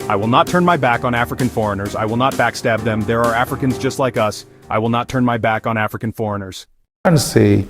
I will not turn my back on African foreigners. I will not backstab them. There are Africans just like us. I will not turn my back on African foreigners. And say,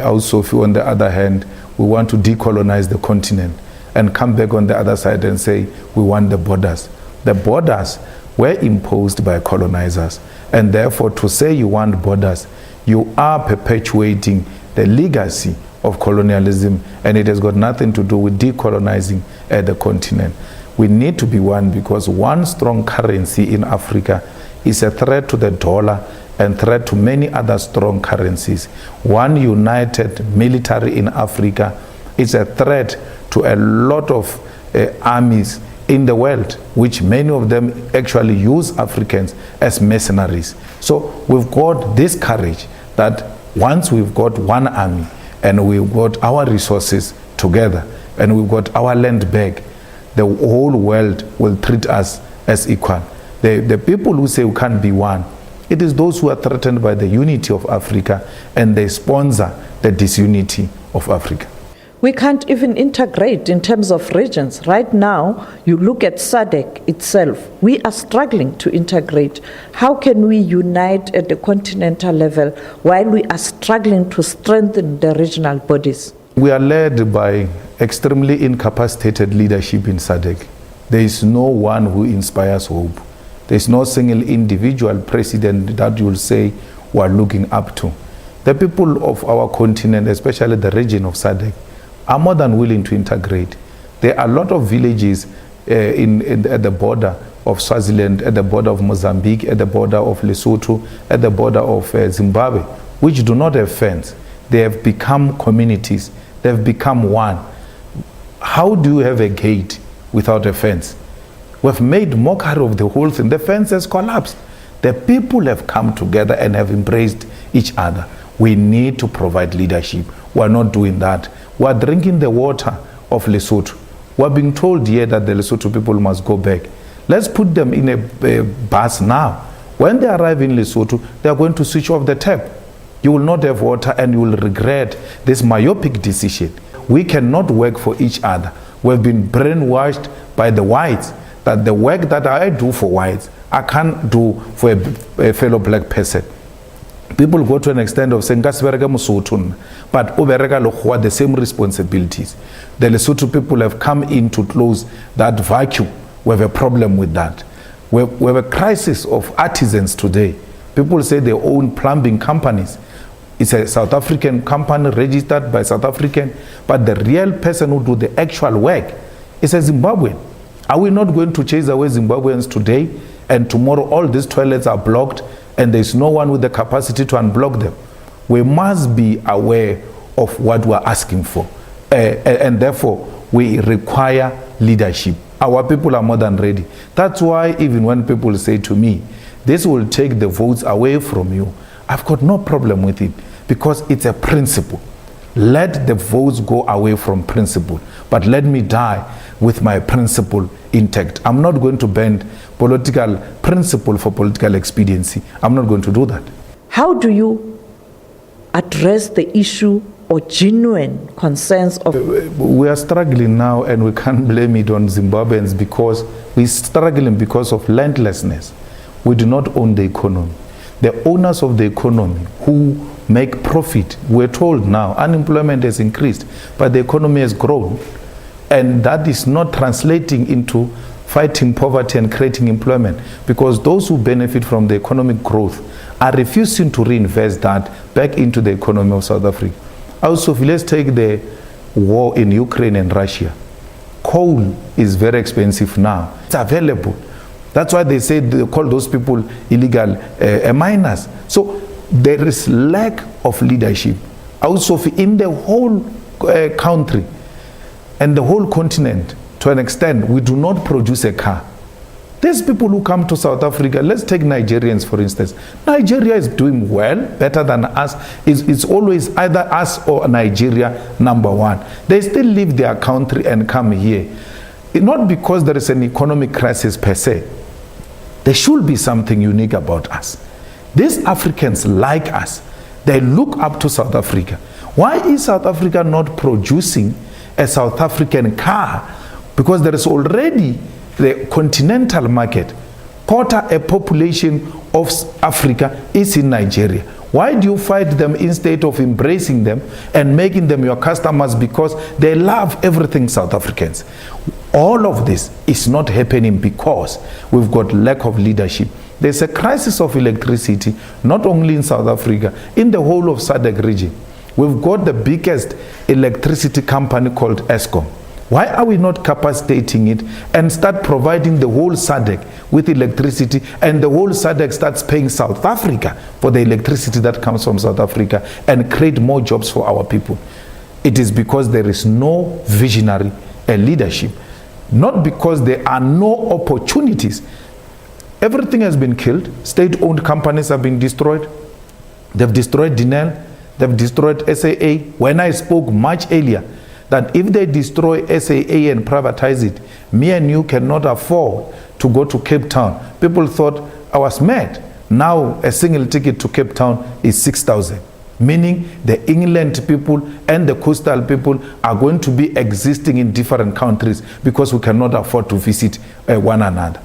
also, if on the other hand, we want to decolonize the continent and come back on the other side and say we want the borders. The borders were imposed by colonizers, and therefore to say you want borders, you are perpetuating the legacy of colonialism, and it has got nothing to do with decolonizing the continent. We need to be one, because one strong currency in Africa is a threat to the dollar and threat to many other strong currencies. One united military in Africa is a threat to a lot of armies in the world, which many of them actually use Africans as mercenaries. So we've got this courage that once we've got one army and we've got our resources together and we've got our land back, the whole world will treat us as equal. The people who say we can't be one, it is those who are threatened by the unity of Africa, and they sponsor the disunity of Africa. We can't even integrate in terms of regions. Right now, you look at SADC itself, we are struggling to integrate. How can we unite at the continental level while we are struggling to strengthen the regional bodies? We are led by extremely incapacitated leadership in SADC. There is no one who inspires hope. There is no single individual president that you will say we are looking up to. The people of our continent, especially the region of SADC, are more than willing to integrate. There are a lot of villages at the border of Swaziland, at the border of Mozambique, at the border of Lesotho, at the border of Zimbabwe, which do not have fence. They have become communities. They have become one. How do you have a gate without a fence? We've made mockery of the whole thing. The fence has collapsed. The people have come together and have embraced each other. We need to provide leadership. We're not doing that. We're drinking the water of Lesotho. We're being told here that the Lesotho people must go back. Let's put them in a bus now. When they arrive in Lesotho, they are going to switch off the tap. You will not have water and you will regret this myopic decision. We cannot work for each other. We've been brainwashed by the whites that the work that I do for whites, I can't do for a fellow black person. People go to an extent of saying, but the same responsibilities. The Lesotho people have come in to close that vacuum. We have a problem with that. We have a crisis of artisans today. People say they own plumbing companies. It's a South African company registered by South African, but the real person who do the actual work is a Zimbabwean. Are we not going to chase away Zimbabweans today, and tomorrow all these toilets are blocked and there's no one with the capacity to unblock them? We must be aware of what we're asking for, and therefore we require leadership. Our people are more than ready. That's why even when people say to me, this will take the votes away from you, I've got no problem with it, because it's a principle. Let the votes go away from principle, but let me die with my principle intact. I'm not going to bend political principle for political expediency. I'm not going to do that. How do you address the issue or genuine concerns of... We are struggling now, and we can't blame it on Zimbabweans, because we're struggling because of landlessness. We do not own the economy. The owners of the economy who make profit, we're told now unemployment has increased, but the economy has grown, and that is not translating into fighting poverty and creating employment, because those who benefit from the economic growth are refusing to reinvest that back into the economy of South Africa. Also, let's take the war in Ukraine and Russia. Coal is very expensive now. It's available. That's why they say they call those people illegal miners. So there is lack of leadership also in the whole country and the whole continent. To an extent, we do not produce a car. There's people who come to South Africa. Let's take Nigerians, for instance. Nigeria is doing well, better than us. It's always either us or Nigeria, number one. They still leave their country and come here. Not because there is an economic crisis per se. There should be something unique about us. These Africans like us. They look up to South Africa. Why is South Africa not producing a South African car? Because there is already the continental market. Quarter a population of Africa is in Nigeria. Why do you fight them instead of embracing them and making them your customers because they love everything South Africans? All of this is not happening because we've got lack of leadership. There's a crisis of electricity, not only in South Africa, in the whole of SADC region. We've got the biggest electricity company called Eskom. Why are we not capacitating it and start providing the whole SADC with electricity, and the whole SADC starts paying South Africa for the electricity that comes from South Africa and create more jobs for our people? It is because there is no visionary leadership, not because there are no opportunities. Everything has been killed. State-owned companies have been destroyed. They've destroyed Denel. They've destroyed SAA. When I spoke much earlier that if they destroy SAA and privatize it, me and you cannot afford to go to Cape Town. People thought I was mad. Now a single ticket to Cape Town is 6,000. Meaning the inland people and the coastal people are going to be existing in different countries because we cannot afford to visit one another.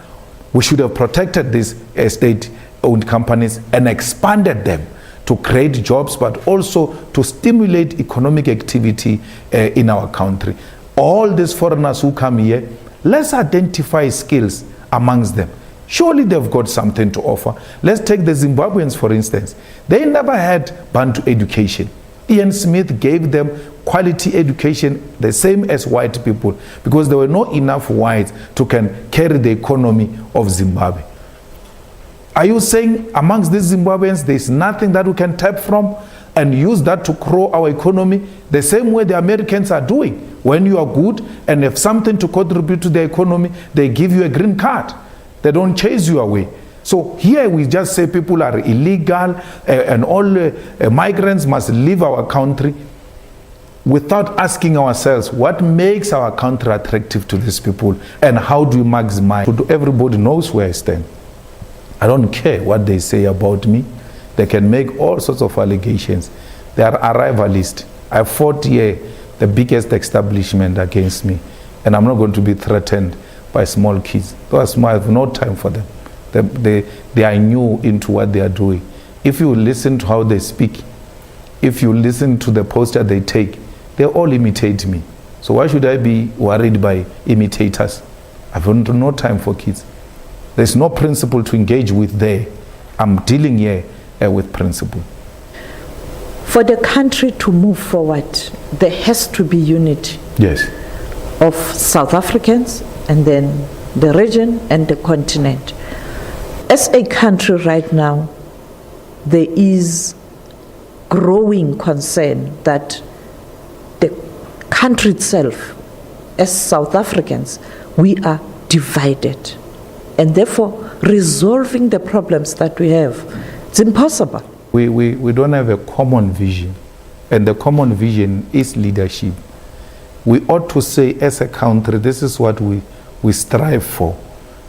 We should have protected these state-owned companies and expanded them to create jobs, but also to stimulate economic activity in our country. All these foreigners who come here, let's identify skills amongst them. Surely they've got something to offer. Let's take the Zimbabweans, for instance. They never had Bantu education. Ian Smith gave them quality education, the same as white people, because there were not enough whites to carry the economy of Zimbabwe. Are you saying amongst these Zimbabweans there's nothing that we can tap from and use that to grow our economy the same way the Americans are doing? When you are good and have something to contribute to the economy, they give you a green card. They don't chase you away. So here we just say people are illegal and all migrants must leave our country without asking ourselves what makes our country attractive to these people and how do we maximize. Everybody knows where I stand. I don't care what they say about me. They can make all sorts of allegations. They are arrivalist. I fought here the biggest establishment against me, and I'm not going to be threatened by small kids. Those small, I have no time for them. They are new into what they are doing. If you listen to how they speak, if you listen to the posture they take, they all imitate me. So why should I be worried by imitators? I've no time for kids. There's no principle to engage with there. I'm dealing here with principle. For the country to move forward, there has to be unity. Yes. Of South Africans and then the region and the continent. As a country right now, there is growing concern that the country itself, as South Africans, we are divided. And therefore, resolving the problems that we have, it's impossible. We don't have a common vision. And the common vision is leadership. We ought to say as a country, this is what we strive for.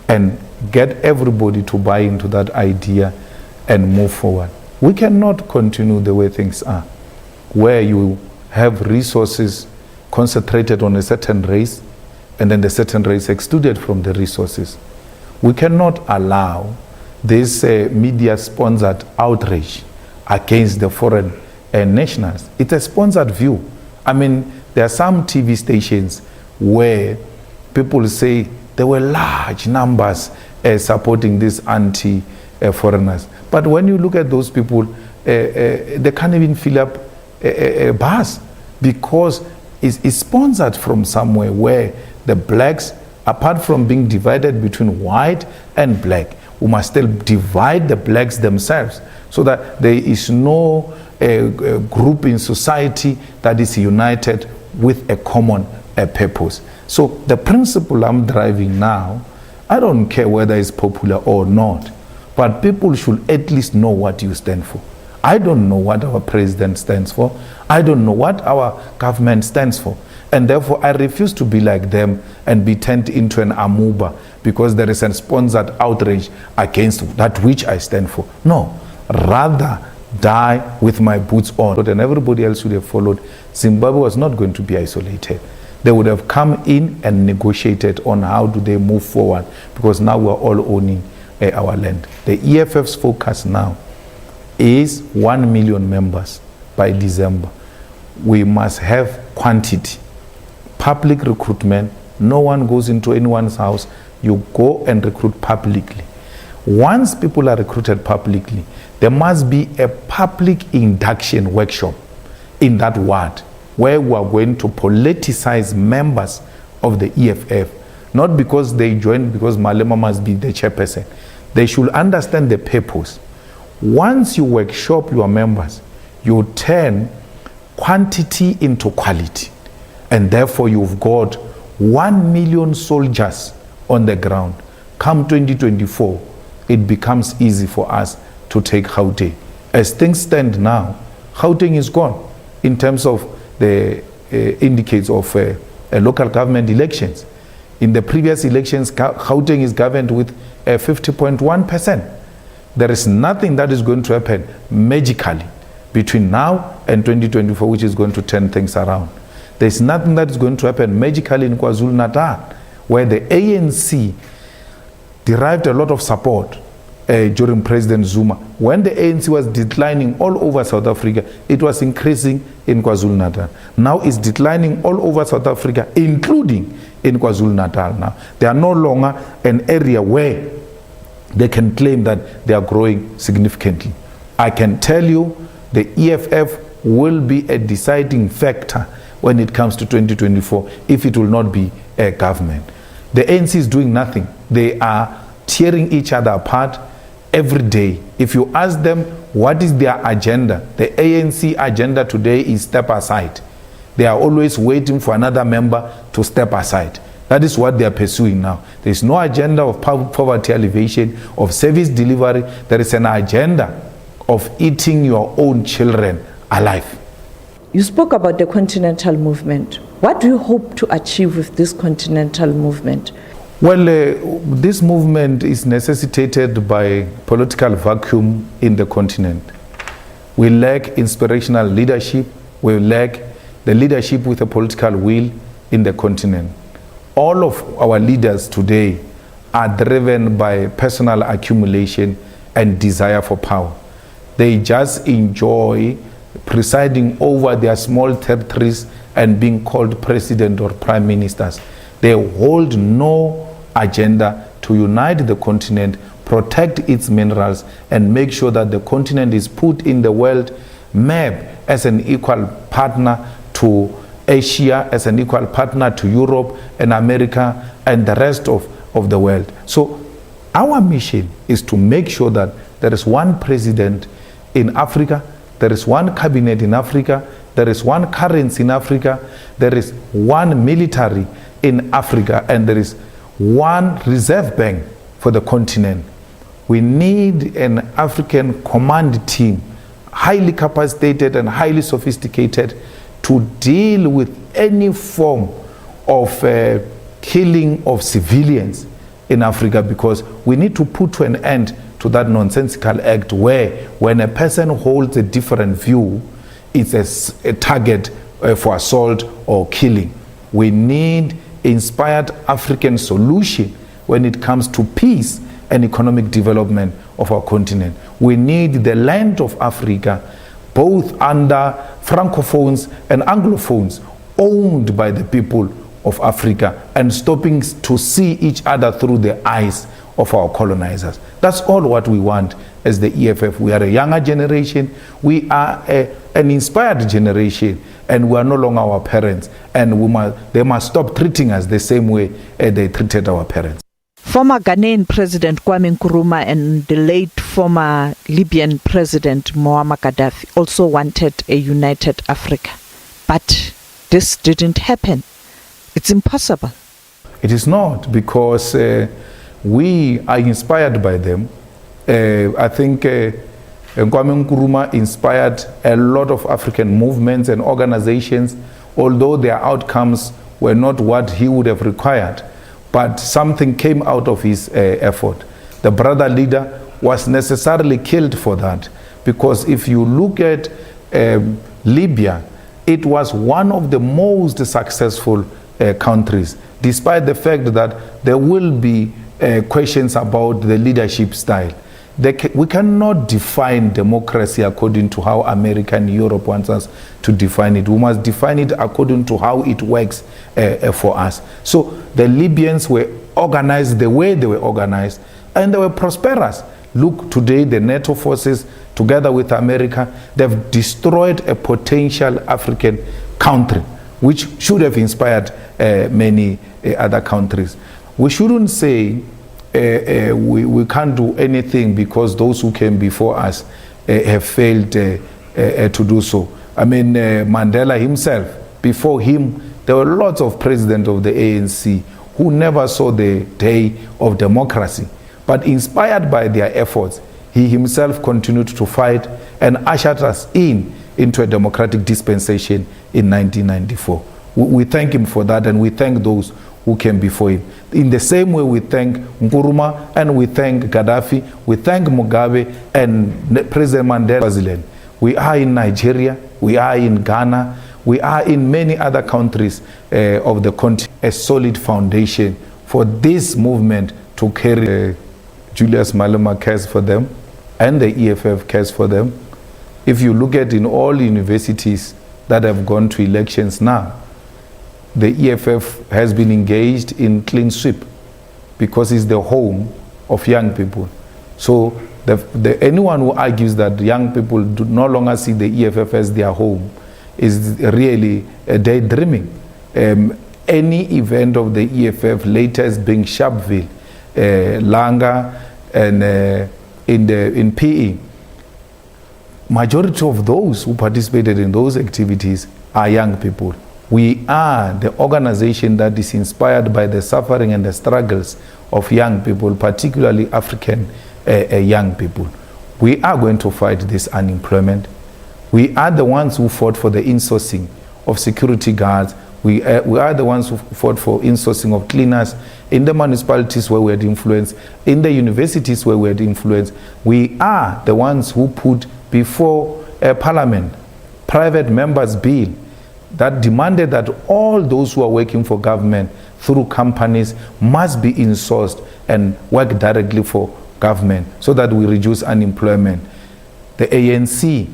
And get everybody to buy into that idea and move forward. We cannot continue the way things are, where you have resources concentrated on a certain race, and then the certain race excluded from the resources. We cannot allow this media-sponsored outrage against the foreign nationals. It's a sponsored view. I mean, there are some TV stations where people say there were large numbers supporting these anti-foreigners. But when you look at those people, they can't even fill up a bus because it's sponsored from somewhere where the blacks, apart from being divided between white and black, we must still divide the blacks themselves so that there is no group in society that is united with a common purpose. So the principle I'm driving now, I don't care whether it's popular or not, but people should at least know what you stand for. I don't know what our president stands for. I don't know what our government stands for. And therefore, I refuse to be like them and be turned into an amoeba because there is a sponsored outrage against that which I stand for. No, rather die with my boots on. And everybody else should have followed. Zimbabwe was not going to be isolated. They would have come in and negotiated on how do they move forward, because now we're all owning our land. The EFF's focus now is 1 million members by December. We must have quantity, public recruitment. No one goes into anyone's house. You go and recruit publicly. Once people are recruited publicly, there must be a public induction workshop in that ward where we are going to politicize members of the EFF, not because they joined because Malema must be the chairperson. They should understand the purpose. Once you workshop your members, you turn quantity into quality, and therefore you've got 1 million soldiers on the ground. Come 2024, it becomes easy for us to take Gauteng. As things stand now, Gauteng is gone in terms of the indicates of local government elections. In the previous elections, Gauteng is governed with 50.1%. There is nothing that is going to happen magically between now and 2024 which is going to turn things around. There is nothing that is going to happen magically in KwaZulu-Natal, where the ANC derived a lot of support during President Zuma. When the ANC was declining all over South Africa, it was increasing in KwaZulu-Natal. Now it's declining all over South Africa, including in KwaZulu-Natal now. They are no longer an area where they can claim that they are growing significantly. I can tell you the EFF will be a deciding factor when it comes to 2024 if it will not be a government. The ANC is doing nothing. They are tearing each other apart every day. If you ask them what is their agenda, the ANC agenda today is step aside. They are always waiting for another member to step aside. That is what they are pursuing now. There is no agenda of poverty alleviation, of service delivery. There is an agenda of eating your own children alive. You spoke about the Continental movement. What do you hope to achieve with this Continental movement? Well, this movement is necessitated by political vacuum in the continent. We lack inspirational leadership. We lack the leadership with a political will in the continent. All of our leaders today are driven by personal accumulation and desire for power. They just enjoy presiding over their small territories and being called president or prime ministers. They hold no agenda to unite the continent, protect its minerals, and make sure that the continent is put in the world map as an equal partner to Asia, as an equal partner to Europe and America and the rest of the world. So our mission is to make sure that there is one president in Africa, there is one cabinet in Africa, there is one currency in Africa, there is one military in Africa, and there is one reserve bank for the continent. We need an African command team, highly capacitated and highly sophisticated, to deal with any form of killing of civilians in Africa, because we need to put to an end to that nonsensical act where when a person holds a different view, it's a target for assault or killing. We need inspired African solution when it comes to peace and economic development of our continent. We need the land of Africa, both under Francophones and Anglophones, owned by the people of Africa and stopping to see each other through the eyes of our colonizers. That's all what we want as the EFF. We are a younger generation. We are an inspired generation, and we are no longer our parents. And they must stop treating us the same way they treated our parents. Former Ghanaian President Kwame Nkrumah and the late former Libyan President Muammar Gaddafi also wanted a united Africa. But this didn't happen. It's impossible. It is not, because we are inspired by them. I think Kwame Nkrumah inspired a lot of African movements and organizations, although their outcomes were not what he would have required. But something came out of his effort. The brother leader was necessarily killed for that, because if you look at Libya, it was one of the most successful countries, despite the fact that there will be questions about the leadership style. We cannot define democracy according to how America and Europe wants us to define it. We must define it according to how it works for us. So the Libyans were organized the way they were organized, and they were prosperous. Look, today the NATO forces, together with America, they've destroyed a potential African country, which should have inspired many other countries. We shouldn't say we can't do anything because those who came before us have failed to do so. I mean, Mandela himself, before him, there were lots of presidents of the ANC who never saw the day of democracy. But inspired by their efforts, he himself continued to fight and ushered us into a democratic dispensation in 1994. We thank him for that, and we thank those who came before him. In the same way, we thank Nkrumah, and we thank Gaddafi, we thank Mugabe, and President Mandela. We are in Nigeria, we are in Ghana, we are in many other countries of the continent. A solid foundation for this movement to carry. Julius Malema cares for them, and the EFF cares for them. If you look at in all universities that have gone to elections now, the EFF has been engaged in clean sweep because it's the home of young people. So anyone who argues that young people do no longer see the EFF as their home is really daydreaming. Any event of the EFF, latest being Sharpeville, Langa, and in PE, majority of those who participated in those activities are young people. We are the organization that is inspired by the suffering and the struggles of young people, particularly African young people. We are going to fight this unemployment. We are the ones who fought for the insourcing of security guards. We are the ones who fought for insourcing of cleaners in the municipalities where we had influence, in the universities where we had influence. We are the ones who put before Parliament private members' bill that demanded that all those who are working for government through companies must be insourced and work directly for government so that we reduce unemployment. The ANC,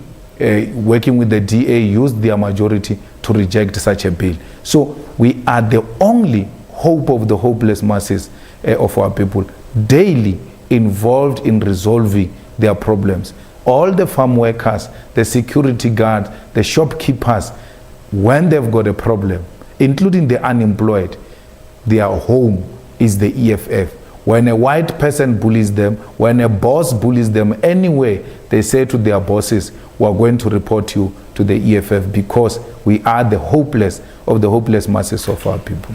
working with the DA, used their majority to reject such a bill. So we are the only hope of the hopeless masses of our people, daily involved in resolving their problems. All the farm workers, the security guards, the shopkeepers, when they've got a problem, including the unemployed, their home is the EFF. When a white person bullies them, when a boss bullies them anyway, they say to their bosses, we are going to report you to the EFF because we are the hopeless of the hopeless masses of our people.